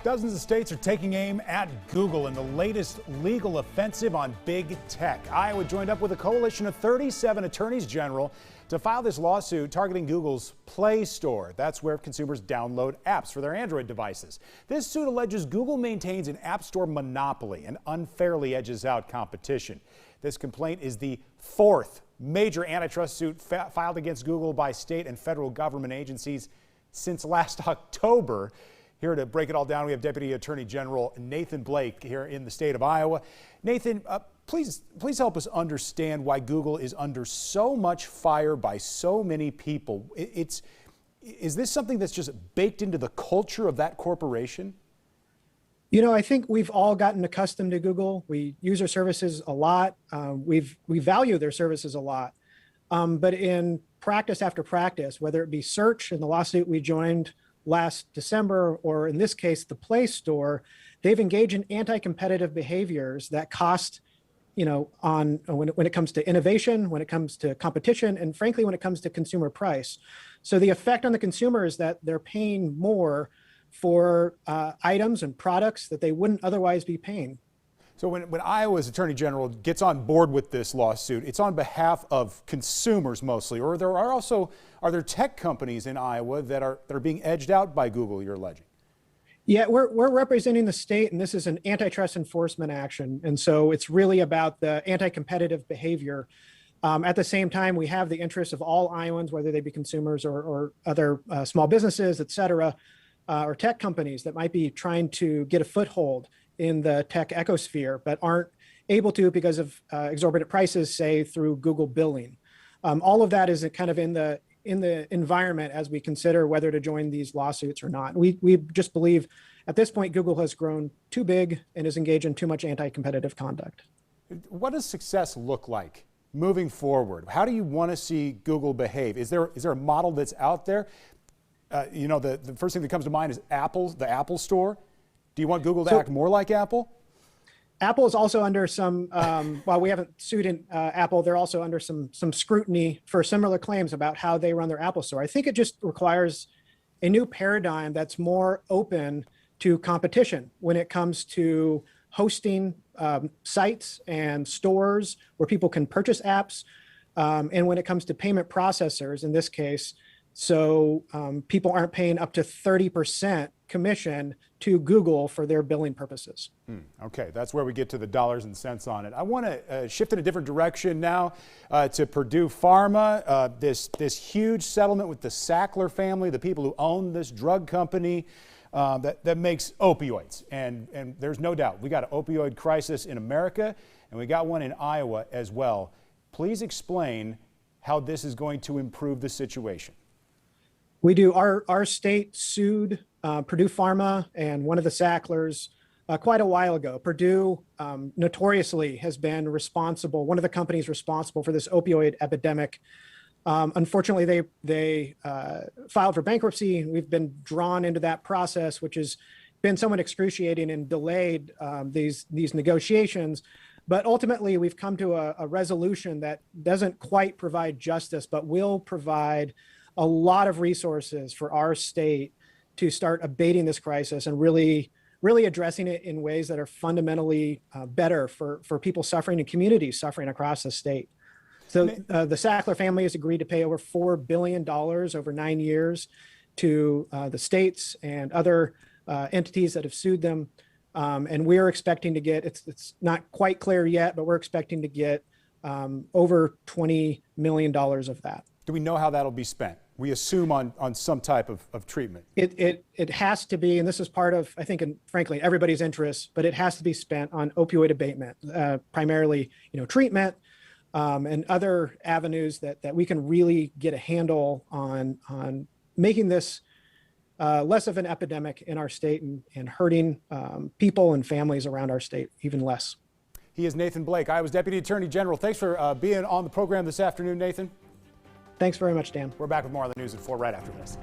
Dozens of states are taking aim at Google in the latest legal offensive on big tech. Iowa joined up with a coalition of 37 attorneys general to file this lawsuit targeting Google's Play Store. That's where consumers download apps for their Android devices. This suit alleges Google maintains an app store monopoly and unfairly edges out competition. This complaint is the fourth major antitrust suit filed against Google by state and federal government agencies since last October. Here to break it all down, we have Deputy Attorney General Nathan Blake here in the state of Iowa. Nathan, please help us understand why Google is under so much fire by so many people. Is this something that's just baked into the culture of that corporation? You know, I think we've all gotten accustomed to Google. We use their services a lot. We value their services a lot. But in practice after practice, whether it be search in the lawsuit we joined last December, or in this case, the Play Store, they've engaged in anti-competitive behaviors that cost, when it comes to innovation, when it comes to competition, and frankly, when it comes to consumer price. So the effect on the consumer is that they're paying more for items and products that they wouldn't otherwise be paying. So when Iowa's Attorney General gets on board with this lawsuit, it's on behalf of consumers mostly, or are there tech companies in Iowa that are being edged out by Google, you're alleging? Yeah, we're representing the state, and this is an antitrust enforcement action. And so it's really about the anti-competitive behavior. At the same time, we have the interests of all Iowans, whether they be consumers or other small businesses, et cetera, or tech companies that might be trying to get a foothold in the tech ecosphere, but aren't able to because of exorbitant prices, say through Google billing. All of that is kind of in the environment as we consider whether to join these lawsuits or not. We just believe at this point Google has grown too big and is engaged in too much anti-competitive conduct. What does success look like moving forward? How do you want to see Google behave? Is there a model that's out there? The first thing that comes to mind is the Apple Store. Do you want Google to act more like Apple? Apple is also under some, while we haven't sued in, Apple, they're also under some scrutiny for similar claims about how they run their Apple Store. I think it just requires a new paradigm that's more open to competition when it comes to hosting sites and stores where people can purchase apps, and when it comes to payment processors in this case, so people aren't paying up to 30% commission to Google for their billing purposes. Okay, that's where we get to the dollars and cents on it. I want to shift in a different direction now to Purdue Pharma. This huge settlement with the Sackler family, the people who own this drug company that makes opioids. And there's no doubt we got an opioid crisis in America, and we got one in Iowa as well. Please explain how this is going to improve the situation. We do. Our state sued Purdue Pharma and one of the Sacklers quite a while ago. Purdue notoriously has been responsible, one of the companies responsible for this opioid epidemic. Unfortunately, they filed for bankruptcy. We've been drawn into that process, which has been somewhat excruciating and delayed these negotiations. But ultimately, we've come to a resolution that doesn't quite provide justice, but will provide a lot of resources for our state to start abating this crisis and really addressing it in ways that are fundamentally better for people suffering and communities suffering across the state. So the Sackler family has agreed to pay over $4 billion over 9 years to the states and other entities that have sued them. And we're expecting to get, it's not quite clear yet, but we're expecting to get over $20 million of that. Do we know how that'll be spent? We assume on some type of treatment. It has to be, and this is part of, I think, and frankly, everybody's interest, but it has to be spent on opioid abatement, primarily, treatment and other avenues that we can really get a handle on making this less of an epidemic in our state and hurting people and families around our state even less. He is Nathan Blake, Iowa's Deputy Attorney General. Thanks for being on the program this afternoon, Nathan. Thanks very much, Dan. We're back with more on the news at 4 right after this.